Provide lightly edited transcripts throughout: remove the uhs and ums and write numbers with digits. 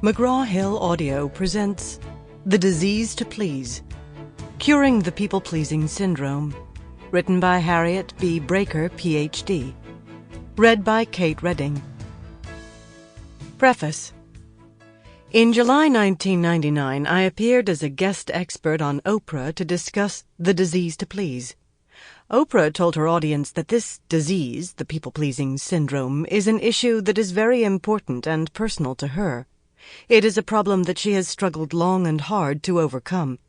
McGraw-Hill Audio presents The Disease to Please, Curing the People-Pleasing Syndrome, written by Harriet Braiker, Ph.D., read by Kate Redding. Preface. In July 1999, I appeared as a guest expert on Oprah to discuss the disease to please. Oprah told her audience that this disease, the people-pleasing syndrome, is an issue that is very important and personal to her. It is a problem that she has struggled long and hard to overcome.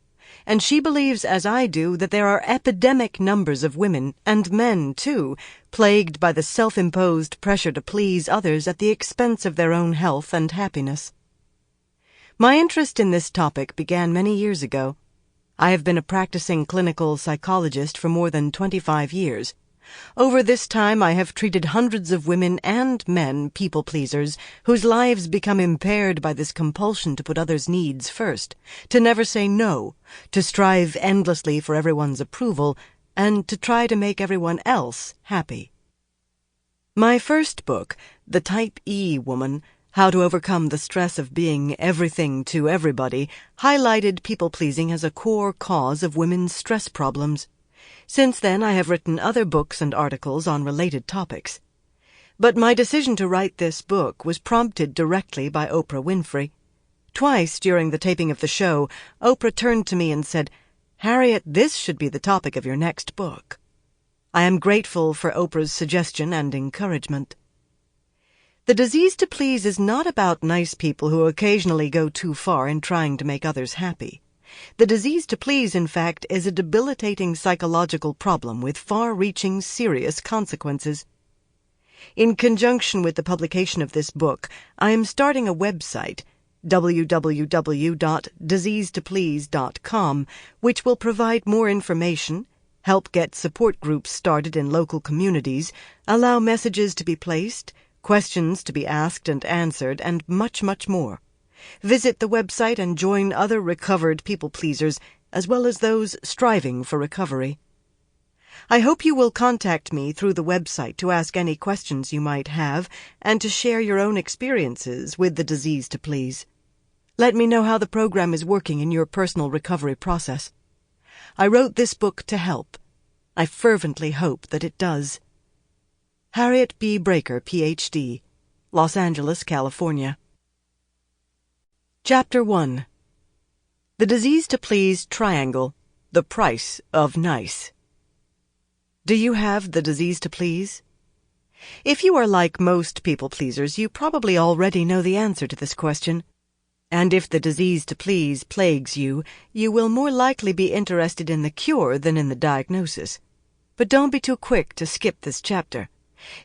And she believes, as I do, that there are epidemic numbers of women, and men too, plagued by the self-imposed pressure to please others at the expense of their own health and happiness. My interest in this topic began many years ago. I have been a practicing clinical psychologist for more than 25 years. Over this time, I have treated hundreds of women and men people-pleasers whose lives become impaired by this compulsion to put others' needs first, to never say no, to strive endlessly for everyone's approval, and to try to make everyone else happy. My first book, The Type E Woman, How to Overcome the Stress of Being Everything to Everybody, highlighted people-pleasing as a core cause of women's stress problems. Since then, I have written other books and articles on related topics. But my decision to write this book was prompted directly by Oprah Winfrey. Twice during the taping of the show, Oprah turned to me and said, "Harriet, this should be the topic of your next book." I am grateful for Oprah's suggestion and encouragement. The disease to please is not about nice people who occasionally go too far in trying to make others happy. The disease to please, in fact, is a debilitating psychological problem with far-reaching serious consequences. In conjunction with the publication of this book, I am starting a website, www.diseasetoplease.com, which will provide more information, help get support groups started in local communities, allow messages to be placed, questions to be asked and answered, and much, much more. Visit the website and join other recovered people-pleasers, as well as those striving for recovery. I hope you will contact me through the website to ask any questions you might have and to share your own experiences with the disease to please. Let me know how the program is working in your personal recovery process. I wrote this book to help. I fervently hope that it does. Harriet Braiker, Ph.D., Los Angeles, California. Chapter 1. The Disease to Please Triangle, The Price of Nice. Do you have the disease to please? If you are like most people-pleasers, you probably already know the answer to this question. And if the disease to please plagues you, you will more likely be interested in the cure than in the diagnosis. But don't be too quick to skip this chapter.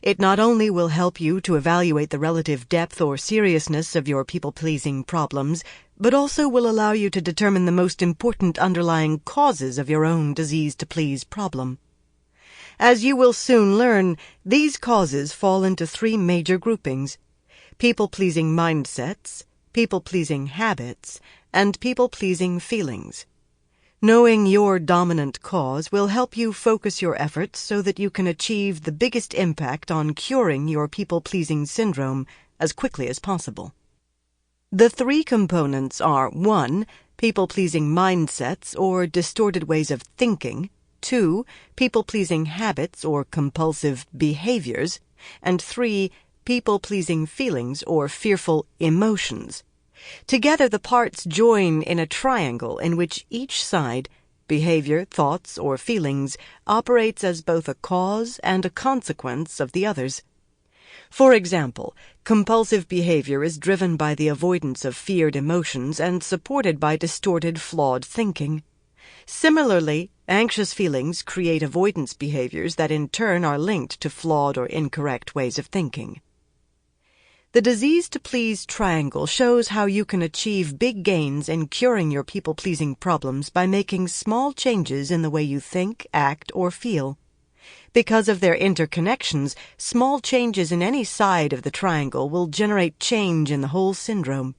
It not only will help you to evaluate the relative depth or seriousness of your people-pleasing problems, but also will allow you to determine the most important underlying causes of your own disease-to-please problem. As you will soon learn, these causes fall into three major groupings: people-pleasing mindsets, people-pleasing habits, and people-pleasing feelings. Knowing your dominant cause will help you focus your efforts so that you can achieve the biggest impact on curing your people-pleasing syndrome as quickly as possible. The three components are 1. People-pleasing mindsets or distorted ways of thinking, 2. People-pleasing habits or compulsive behaviors, and 3. People-pleasing feelings or fearful emotions. Together, the parts join in a triangle in which each side, behavior, thoughts, or feelings, operates as both a cause and a consequence of the others. For example, compulsive behavior is driven by the avoidance of feared emotions and supported by distorted, flawed thinking. Similarly, anxious feelings create avoidance behaviors that in turn are linked to flawed or incorrect ways of thinking. The disease to please triangle shows how you can achieve big gains in curing your people-pleasing problems by making small changes in the way you think, act, or feel. Because of their interconnections, small changes in any side of the triangle will generate change in the whole syndrome.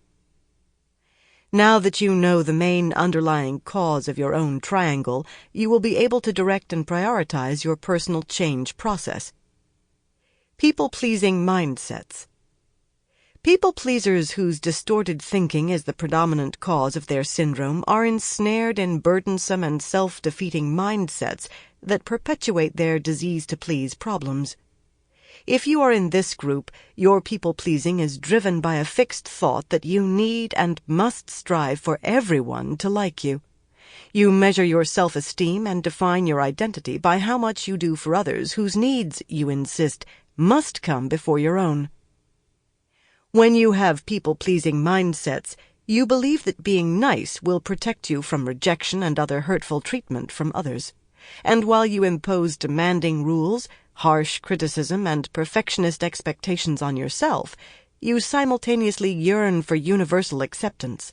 Now that you know the main underlying cause of your own triangle, you will be able to direct and prioritize your personal change process. People-pleasing mindsets. People-pleasers whose distorted thinking is the predominant cause of their syndrome are ensnared in burdensome and self-defeating mindsets that perpetuate their disease-to-please problems. If you are in this group, your people-pleasing is driven by a fixed thought that you need and must strive for everyone to like you. You measure your self-esteem and define your identity by how much you do for others whose needs, you insist, must come before your own. When you have people-pleasing mindsets, you believe that being nice will protect you from rejection and other hurtful treatment from others. And while you impose demanding rules, harsh criticism, and perfectionist expectations on yourself, you simultaneously yearn for universal acceptance.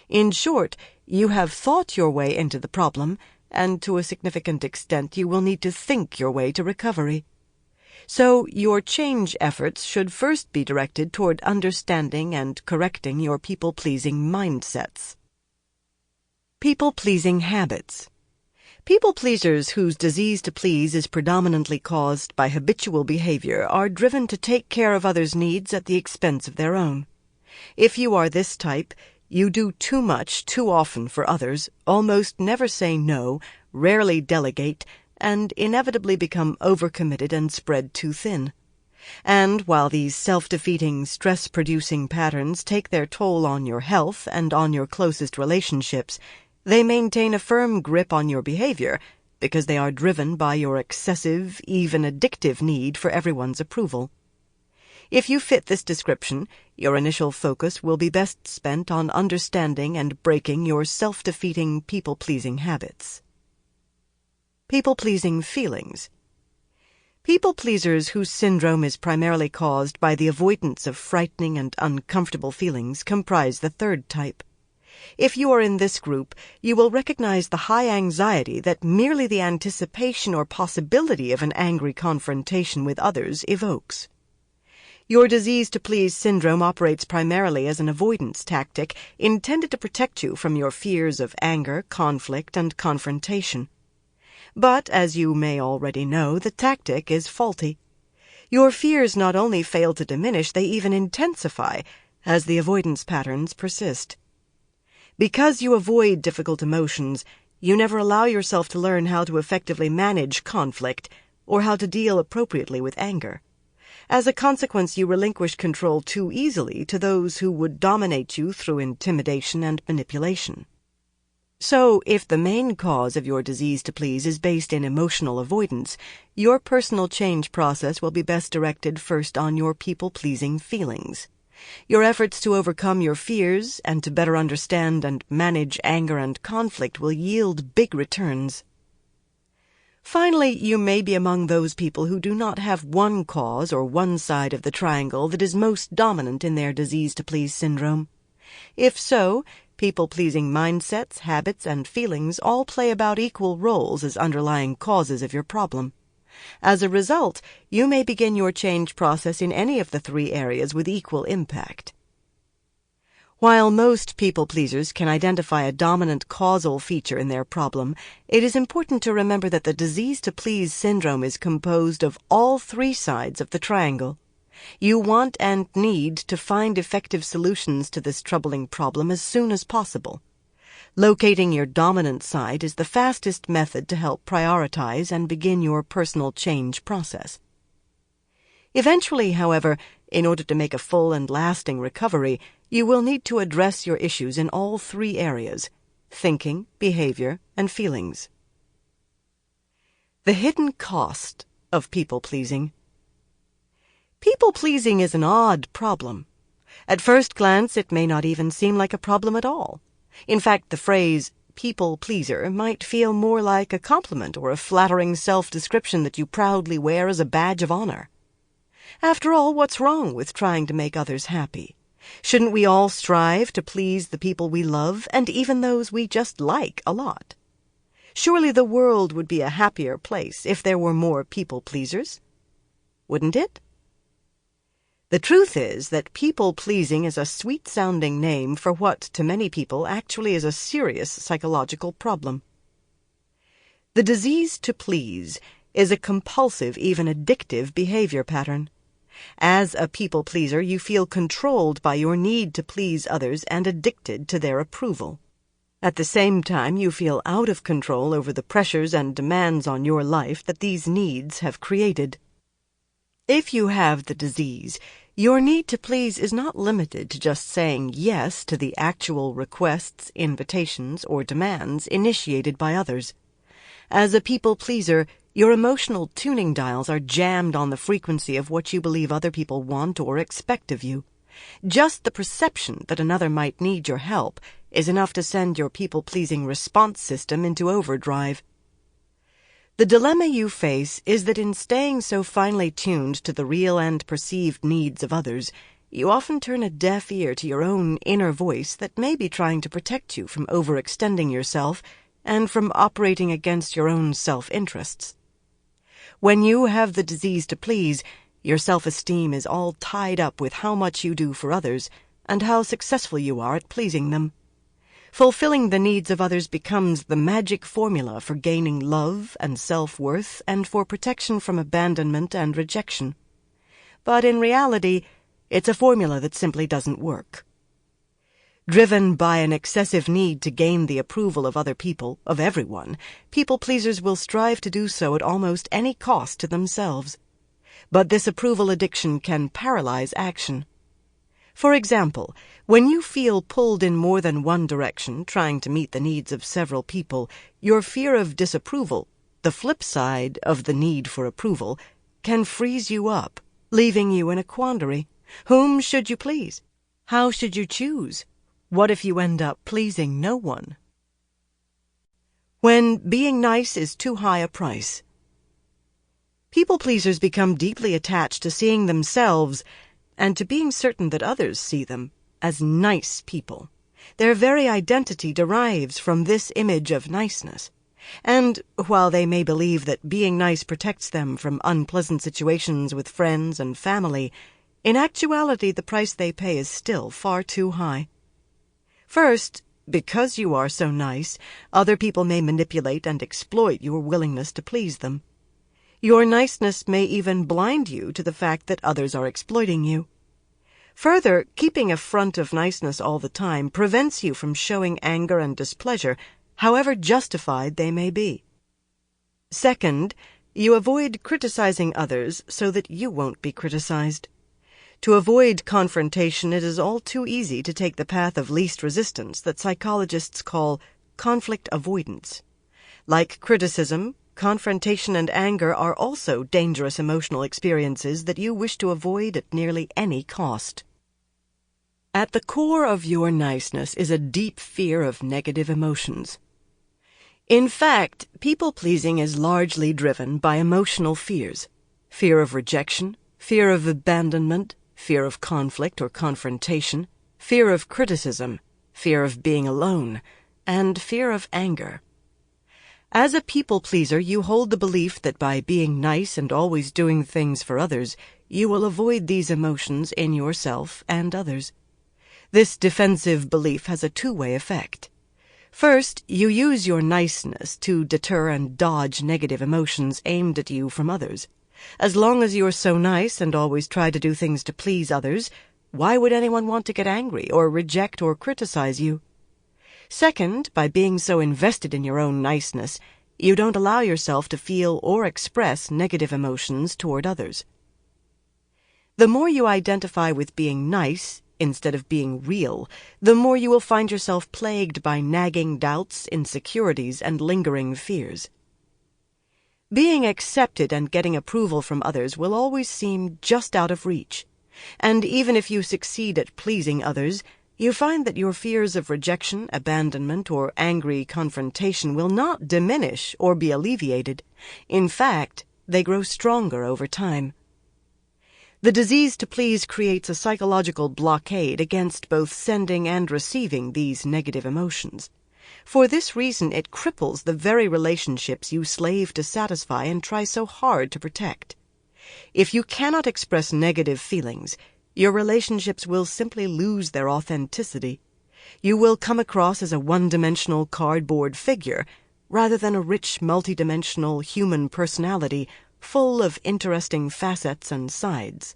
In short, you have thought your way into the problem, and to a significant extent you will need to think your way to recovery. So your change efforts should first be directed toward understanding and correcting your people-pleasing mindsets. People-pleasing habits. People-pleasers whose disease to please is predominantly caused by habitual behavior are driven to take care of others' needs at the expense of their own. If you are this type, you do too much too often for others, almost never say no, rarely delegate, and inevitably become overcommitted and spread too thin. And while these self-defeating, stress-producing patterns take their toll on your health and on your closest relationships, they maintain a firm grip on your behavior because they are driven by your excessive, even addictive need for everyone's approval. If you fit this description, your initial focus will be best spent on understanding and breaking your self-defeating, people-pleasing habits. People-pleasing feelings. People-pleasers whose syndrome is primarily caused by the avoidance of frightening and uncomfortable feelings comprise the third type. If you are in this group, you will recognize the high anxiety that merely the anticipation or possibility of an angry confrontation with others evokes. Your disease-to-please syndrome operates primarily as an avoidance tactic intended to protect you from your fears of anger, conflict, and confrontation. But, as you may already know, the tactic is faulty. Your fears not only fail to diminish, they even intensify, as the avoidance patterns persist. Because you avoid difficult emotions, you never allow yourself to learn how to effectively manage conflict or how to deal appropriately with anger. As a consequence, you relinquish control too easily to those who would dominate you through intimidation and manipulation. So, if the main cause of your disease to please is based in emotional avoidance, your personal change process will be best directed first on your people-pleasing feelings. Your efforts to overcome your fears and to better understand and manage anger and conflict will yield big returns. Finally, you may be among those people who do not have one cause or one side of the triangle that is most dominant in their disease-to-please syndrome. If so, people-pleasing mindsets, habits, and feelings all play about equal roles as underlying causes of your problem. As a result, you may begin your change process in any of the three areas with equal impact. While most people-pleasers can identify a dominant causal feature in their problem, it is important to remember that the disease-to-please syndrome is composed of all three sides of the triangle. You want and need to find effective solutions to this troubling problem as soon as possible. Locating your dominant side is the fastest method to help prioritize and begin your personal change process. Eventually, however, in order to make a full and lasting recovery, you will need to address your issues in all three areas: thinking, behavior, and feelings. The hidden cost of people-pleasing. People-pleasing is an odd problem. At first glance, it may not even seem like a problem at all. In fact, the phrase people-pleaser might feel more like a compliment or a flattering self-description that you proudly wear as a badge of honor. After all, what's wrong with trying to make others happy? Shouldn't we all strive to please the people we love, and even those we just like a lot? Surely the world would be a happier place if there were more people-pleasers. Wouldn't it? The truth is that people-pleasing is a sweet-sounding name for what, to many people, actually is a serious psychological problem. The disease to please is a compulsive, even addictive behavior pattern. As a people-pleaser, you feel controlled by your need to please others and addicted to their approval. At the same time, you feel out of control over the pressures and demands on your life that these needs have created. If you have the disease, your need to please is not limited to just saying yes to the actual requests, invitations, or demands initiated by others. As a people-pleaser, your emotional tuning dials are jammed on the frequency of what you believe other people want or expect of you. Just the perception that another might need your help is enough to send your people-pleasing response system into overdrive. The dilemma you face is that in staying so finely tuned to the real and perceived needs of others, you often turn a deaf ear to your own inner voice that may be trying to protect you from overextending yourself and from operating against your own self-interests. When you have the disease to please, your self-esteem is all tied up with how much you do for others and how successful you are at pleasing them. Fulfilling the needs of others becomes the magic formula for gaining love and self-worth and for protection from abandonment and rejection. But in reality, it's a formula that simply doesn't work. Driven by an excessive need to gain the approval of other people, of everyone, people-pleasers will strive to do so at almost any cost to themselves. But this approval addiction can paralyze action. For example, when you feel pulled in more than one direction, trying to meet the needs of several people, your fear of disapproval, the flip side of the need for approval, can freeze you up, leaving you in a quandary. Whom should you please? How should you choose? What if you end up pleasing no one? When being nice is too high a price. People-pleasers become deeply attached to seeing themselves and to being certain that others see them as nice people. Their very identity derives from this image of niceness. And while they may believe that being nice protects them from unpleasant situations with friends and family, in actuality the price they pay is still far too high. First, because you are so nice, other people may manipulate and exploit your willingness to please them. Your niceness may even blind you to the fact that others are exploiting you. Further, keeping a front of niceness all the time prevents you from showing anger and displeasure, however justified they may be. Second, you avoid criticizing others so that you won't be criticized. To avoid confrontation, it is all too easy to take the path of least resistance that psychologists call conflict avoidance. Like criticism, confrontation and anger are also dangerous emotional experiences that you wish to avoid at nearly any cost. At the core of your niceness is a deep fear of negative emotions. In fact, people-pleasing is largely driven by emotional fears: fear of rejection, fear of abandonment, fear of conflict or confrontation, fear of criticism, fear of being alone, and fear of anger. As a people-pleaser, you hold the belief that by being nice and always doing things for others, you will avoid these emotions in yourself and others. This defensive belief has a two-way effect. First, you use your niceness to deter and dodge negative emotions aimed at you from others. As long as you're so nice and always try to do things to please others, why would anyone want to get angry or reject or criticize you? Second, by being so invested in your own niceness, you don't allow yourself to feel or express negative emotions toward others. The more you identify with being nice instead of being real, the more you will find yourself plagued by nagging doubts, insecurities, and lingering fears. Being accepted and getting approval from others will always seem just out of reach, and even if you succeed at pleasing others, you find that your fears of rejection, abandonment, or angry confrontation will not diminish or be alleviated. In fact, they grow stronger over time. The disease to please creates a psychological blockade against both sending and receiving these negative emotions. For this reason, it cripples the very relationships you slave to satisfy and try so hard to protect. If you cannot express negative feelings, your relationships will simply lose their authenticity. You will come across as a one-dimensional cardboard figure, rather than a rich, multidimensional human personality full of interesting facets and sides.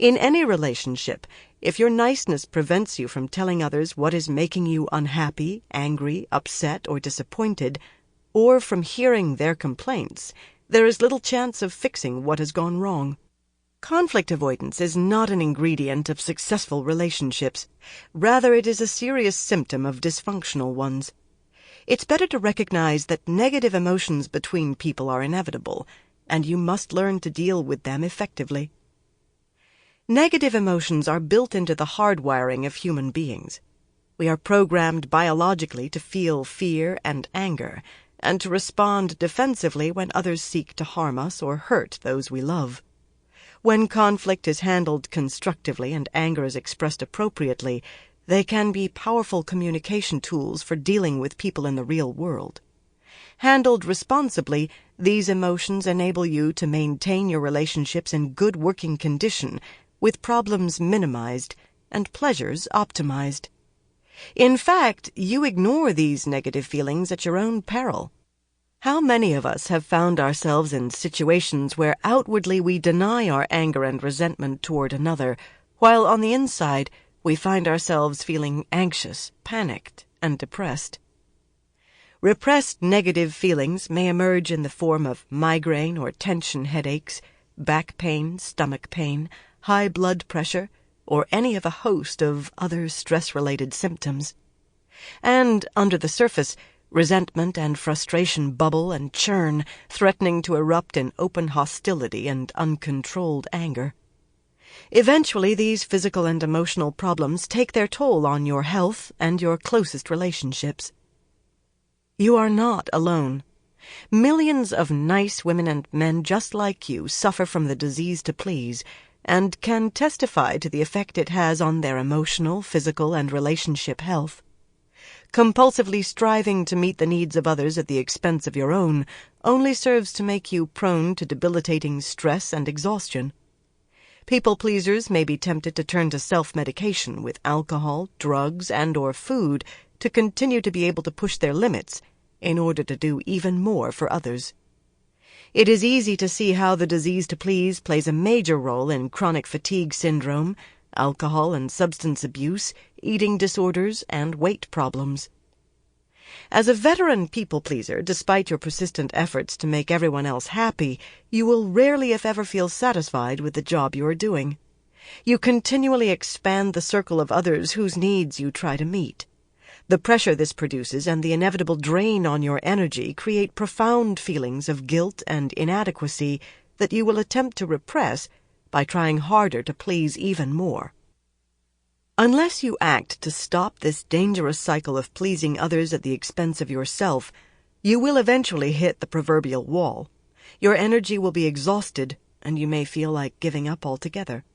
In any relationship, if your niceness prevents you from telling others what is making you unhappy, angry, upset, or disappointed, or from hearing their complaints, there is little chance of fixing what has gone wrong. Conflict avoidance is not an ingredient of successful relationships. Rather, it is a serious symptom of dysfunctional ones. It's better to recognize that negative emotions between people are inevitable, and you must learn to deal with them effectively. Negative emotions are built into the hardwiring of human beings. We are programmed biologically to feel fear and anger, and to respond defensively when others seek to harm us or hurt those we love. When conflict is handled constructively and anger is expressed appropriately, they can be powerful communication tools for dealing with people in the real world. Handled responsibly, these emotions enable you to maintain your relationships in good working condition, with problems minimized and pleasures optimized. In fact, you ignore these negative feelings at your own peril. How many of us have found ourselves in situations where outwardly we deny our anger and resentment toward another, while on the inside we find ourselves feeling anxious, panicked, and depressed? Repressed negative feelings may emerge in the form of migraine or tension headaches, back pain, stomach pain, high blood pressure, or any of a host of other stress-related symptoms. And, under the surface, resentment and frustration bubble and churn, threatening to erupt in open hostility and uncontrolled anger. Eventually, these physical and emotional problems take their toll on your health and your closest relationships. You are not alone. Millions of nice women and men just like you suffer from the disease to please, and can testify to the effect it has on their emotional, physical, and relationship health. Compulsively striving to meet the needs of others at the expense of your own only serves to make you prone to debilitating stress and exhaustion. People-pleasers may be tempted to turn to self-medication with alcohol, drugs, and/or food to continue to be able to push their limits in order to do even more for others. It is easy to see how the disease to please plays a major role in chronic fatigue syndrome, alcohol and substance abuse, eating disorders, and weight problems. As a veteran people-pleaser, despite your persistent efforts to make everyone else happy, you will rarely, if ever, feel satisfied with the job you are doing. You continually expand the circle of others whose needs you try to meet. The pressure this produces and the inevitable drain on your energy create profound feelings of guilt and inadequacy that you will attempt to repress by trying harder to please even more. Unless you act to stop this dangerous cycle of pleasing others at the expense of yourself, you will eventually hit the proverbial wall. Your energy will be exhausted, and you may feel like giving up altogether.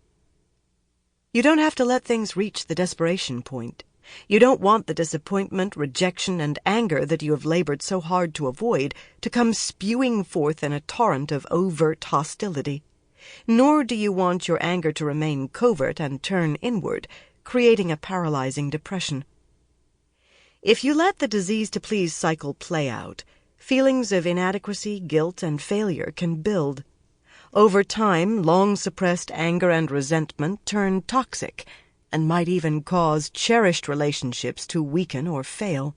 You don't have to let things reach the desperation point. You don't want the disappointment, rejection, and anger that you have labored so hard to avoid to come spewing forth in a torrent of overt hostility. Nor do you want your anger to remain covert and turn inward, creating a paralyzing depression. If you let the disease-to-please cycle play out, feelings of inadequacy, guilt, and failure can build. Over time, long-suppressed anger and resentment turn toxic, and might even cause cherished relationships to weaken or fail.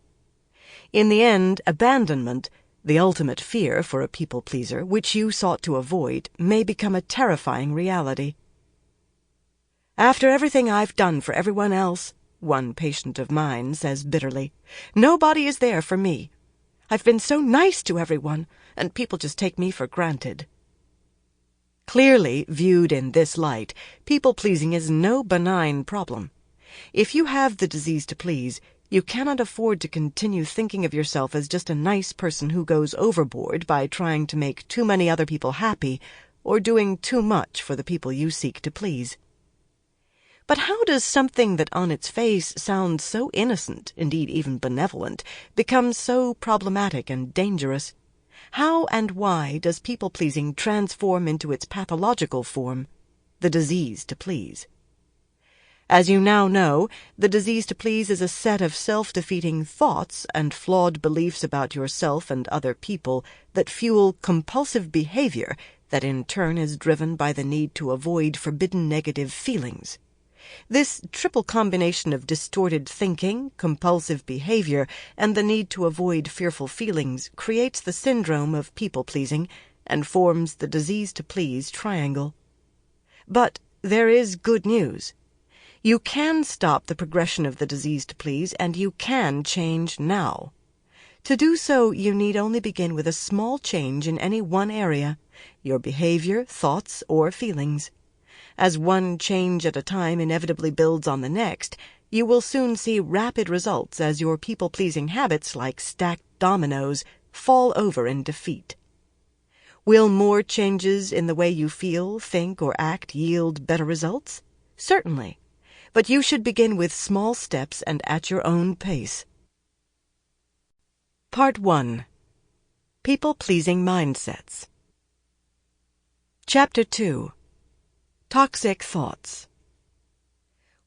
In the end, abandonment, the ultimate fear for a people-pleaser, which you sought to avoid, may become a terrifying reality. "After everything I've done for everyone else," one patient of mine says bitterly, "nobody is there for me. I've been so nice to everyone, and people just take me for granted." Clearly, viewed in this light, people-pleasing is no benign problem. If you have the disease to please, you cannot afford to continue thinking of yourself as just a nice person who goes overboard by trying to make too many other people happy or doing too much for the people you seek to please. But how does something that on its face sounds so innocent, indeed even benevolent, become so problematic and dangerous? How and why does people-pleasing transform into its pathological form, the disease to please? As you now know, the disease to please is a set of self-defeating thoughts and flawed beliefs about yourself and other people that fuel compulsive behavior that in turn is driven by the need to avoid forbidden negative feelings. This triple combination of distorted thinking, compulsive behavior, and the need to avoid fearful feelings creates the syndrome of people-pleasing and forms the disease-to-please triangle. But there is good news. You can stop the progression of the disease to please, and you can change now. To do so, you need only begin with a small change in any one area, your behavior, thoughts, or feelings. As one change at a time inevitably builds on the next, you will soon see rapid results as your people-pleasing habits, like stacked dominoes, fall over in defeat. Will more changes in the way you feel, think, or act yield better results? Certainly. But you should begin with small steps and at your own pace. Part 1. People-Pleasing Mindsets. Chapter 2. Toxic Thoughts.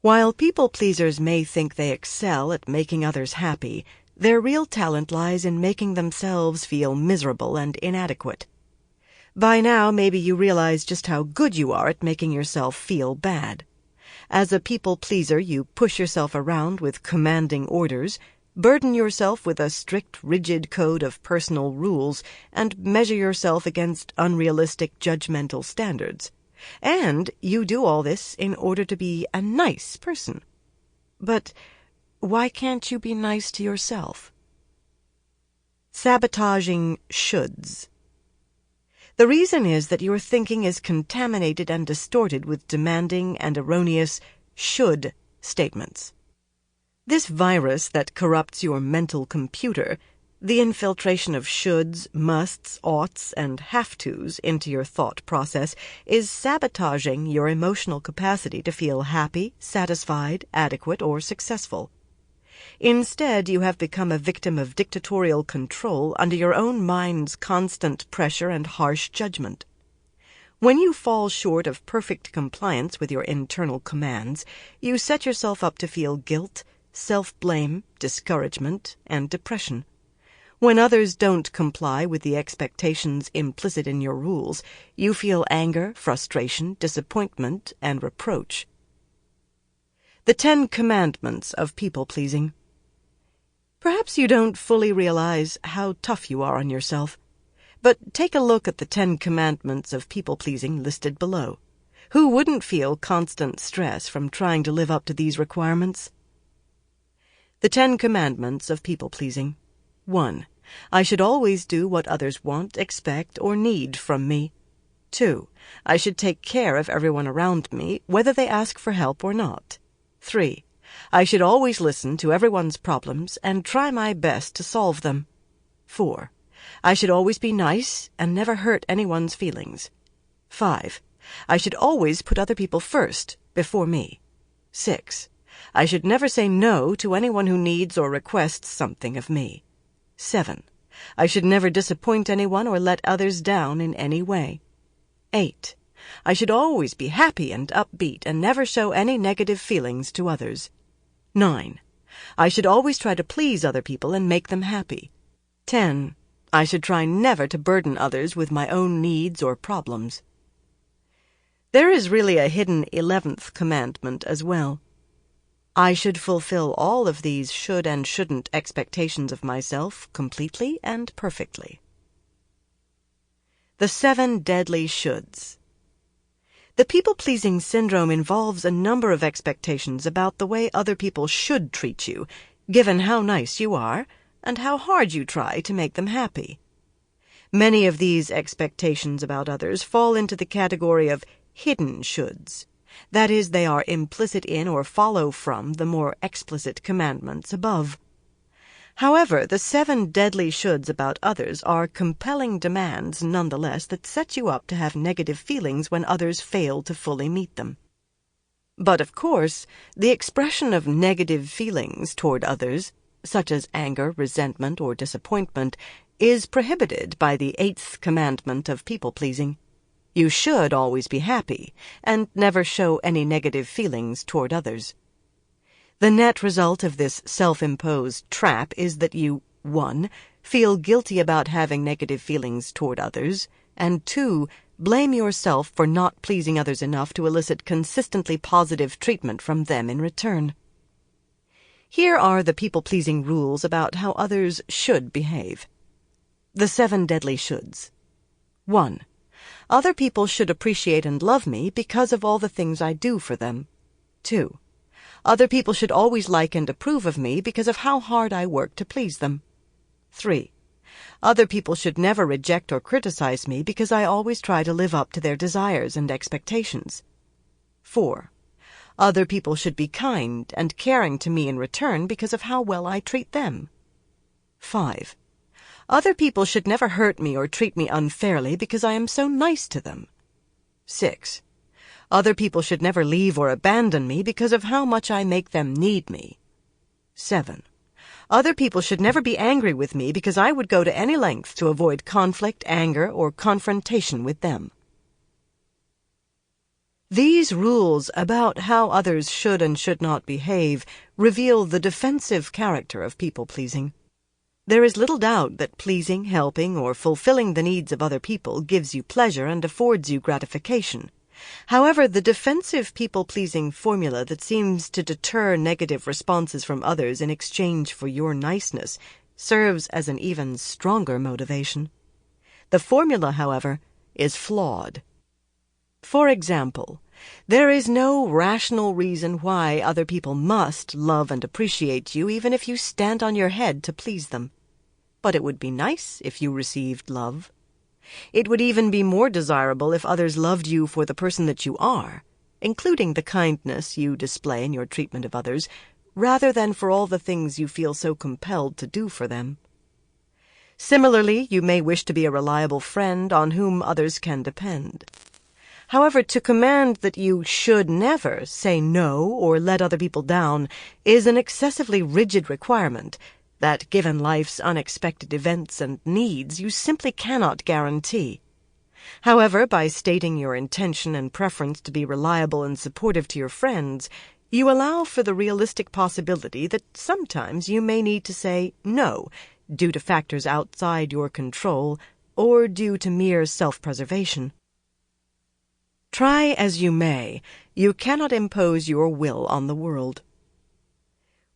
While people-pleasers may think they excel at making others happy, their real talent lies in making themselves feel miserable and inadequate. By now, maybe you realize just how good you are at making yourself feel bad. As a people-pleaser, you push yourself around with commanding orders, burden yourself with a strict, rigid code of personal rules, and measure yourself against unrealistic, judgmental standards. And you do all this in order to be a nice person. But why can't you be nice to yourself? Sabotaging shoulds. The reason is that your thinking is contaminated and distorted with demanding and erroneous should statements. This virus that corrupts your mental computer, the infiltration of shoulds, musts, oughts, and have-tos into your thought process, is sabotaging your emotional capacity to feel happy, satisfied, adequate, or successful. Instead, you have become a victim of dictatorial control under your own mind's constant pressure and harsh judgment. When you fall short of perfect compliance with your internal commands, you set yourself up to feel guilt, self-blame, discouragement, and depression. When others don't comply with the expectations implicit in your rules, you feel anger, frustration, disappointment, and reproach. The 10 Commandments of People-Pleasing. Perhaps you don't fully realize how tough you are on yourself, but take a look at the 10 Commandments of People-Pleasing listed below. Who wouldn't feel constant stress from trying to live up to these requirements? The 10 Commandments of People-Pleasing. 1. I should always do what others want, expect, or need from me. 2. I should take care of everyone around me, whether they ask for help or not. 3. I should always listen to everyone's problems and try my best to solve them. 4. I should always be nice and never hurt anyone's feelings. 5. I should always put other people first, before me. 6. I should never say no to anyone who needs or requests something of me. 7. I should never disappoint anyone or let others down in any way. 8. I should always be happy and upbeat and never show any negative feelings to others. 9. I should always try to please other people and make them happy. 10. I should try never to burden others with my own needs or problems. There is really a hidden 11th commandment as well. I should fulfill all of these should and shouldn't expectations of myself completely and perfectly. The 7 Deadly Shoulds. The people-pleasing syndrome involves a number of expectations about the way other people should treat you, given how nice you are and how hard you try to make them happy. Many of these expectations about others fall into the category of hidden shoulds. That is, they are implicit in or follow from the more explicit commandments above. However, the 7 deadly shoulds about others are compelling demands nonetheless that set you up to have negative feelings when others fail to fully meet them. But of course, the expression of negative feelings toward others, such as anger, resentment, or disappointment, is prohibited by the 8th commandment of people-pleasing. You should always be happy, and never show any negative feelings toward others. The net result of this self-imposed trap is that you, 1. Feel guilty about having negative feelings toward others, and 2. blame yourself for not pleasing others enough to elicit consistently positive treatment from them in return. Here are the people-pleasing rules about how others should behave. The 7 deadly shoulds. 1. Other people should appreciate and love me because of all the things I do for them. 2. Other people should always like and approve of me because of how hard I work to please them. 3. Other people should never reject or criticize me because I always try to live up to their desires and expectations. 4. Other people should be kind and caring to me in return because of how well I treat them. 5. Other people should never hurt me or treat me unfairly because I am so nice to them. 6. Other people should never leave or abandon me because of how much I make them need me. 7. Other people should never be angry with me because I would go to any length to avoid conflict, anger, or confrontation with them. These rules about how others should and should not behave reveal the defensive character of people-pleasing. There is little doubt that pleasing, helping, or fulfilling the needs of other people gives you pleasure and affords you gratification. However, the defensive people-pleasing formula that seems to deter negative responses from others in exchange for your niceness serves as an even stronger motivation. The formula, however, is flawed. For example, there is no rational reason why other people must love and appreciate you even if you stand on your head to please them. But it would be nice if you received love. It would even be more desirable if others loved you for the person that you are, including the kindness you display in your treatment of others, rather than for all the things you feel so compelled to do for them. Similarly, you may wish to be a reliable friend on whom others can depend. However, to command that you should never say no or let other people down is an excessively rigid requirement that, given life's unexpected events and needs, you simply cannot guarantee. However, by stating your intention and preference to be reliable and supportive to your friends, you allow for the realistic possibility that sometimes you may need to say no, due to factors outside your control or due to mere self-preservation. Try as you may, you cannot impose your will on the world.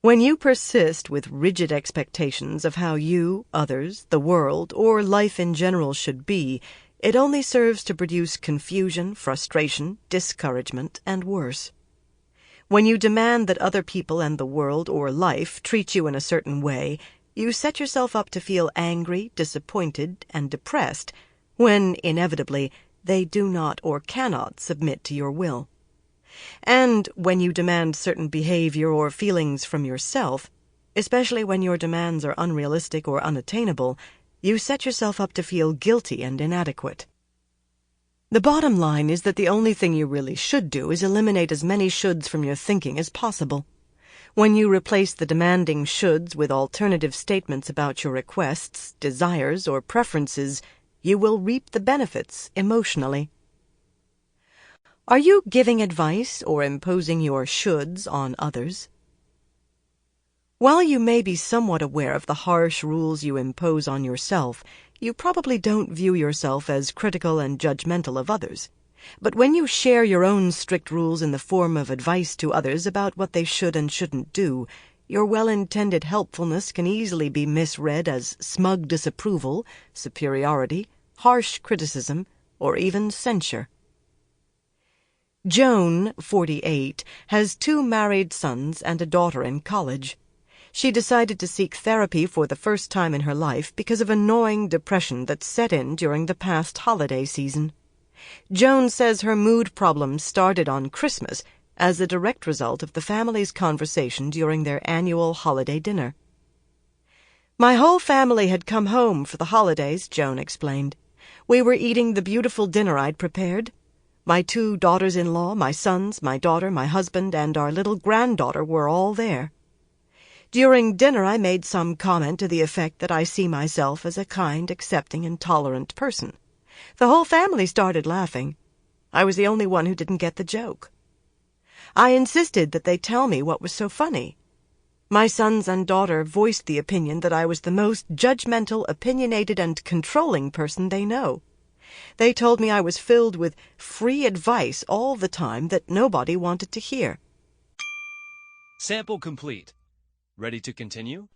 When you persist with rigid expectations of how you, others, the world, or life in general should be, it only serves to produce confusion, frustration, discouragement, and worse. When you demand that other people and the world or life treat you in a certain way, you set yourself up to feel angry, disappointed, and depressed when, inevitably, they do not or cannot submit to your will. And when you demand certain behavior or feelings from yourself, especially when your demands are unrealistic or unattainable, you set yourself up to feel guilty and inadequate. The bottom line is that the only thing you really should do is eliminate as many shoulds from your thinking as possible. When you replace the demanding shoulds with alternative statements about your requests, desires, or preferences, you will reap the benefits emotionally. Are you giving advice or imposing your shoulds on others? While you may be somewhat aware of the harsh rules you impose on yourself, you probably don't view yourself as critical and judgmental of others. But when you share your own strict rules in the form of advice to others about what they should and shouldn't do, your well-intended helpfulness can easily be misread as smug disapproval, superiority, harsh criticism, or even censure. Joan, 48, has 2 married sons and a daughter in college. She decided to seek therapy for the first time in her life because of a gnawing depression that set in during the past holiday season. Joan says her mood problems started on Christmas as a direct result of the family's conversation during their annual holiday dinner. "My whole family had come home for the holidays," Joan explained. "We were eating the beautiful dinner I'd prepared. My 2 daughters-in-law, my sons, my daughter, my husband, and our little granddaughter were all there. During dinner I made some comment to the effect that I see myself as a kind, accepting, and tolerant person. The whole family started laughing. I was the only one who didn't get the joke. I insisted that they tell me what was so funny. My sons and daughter voiced the opinion that I was the most judgmental, opinionated, and controlling person they know. They told me I was filled with free advice all the time that nobody wanted to hear. Sample complete. Ready to continue?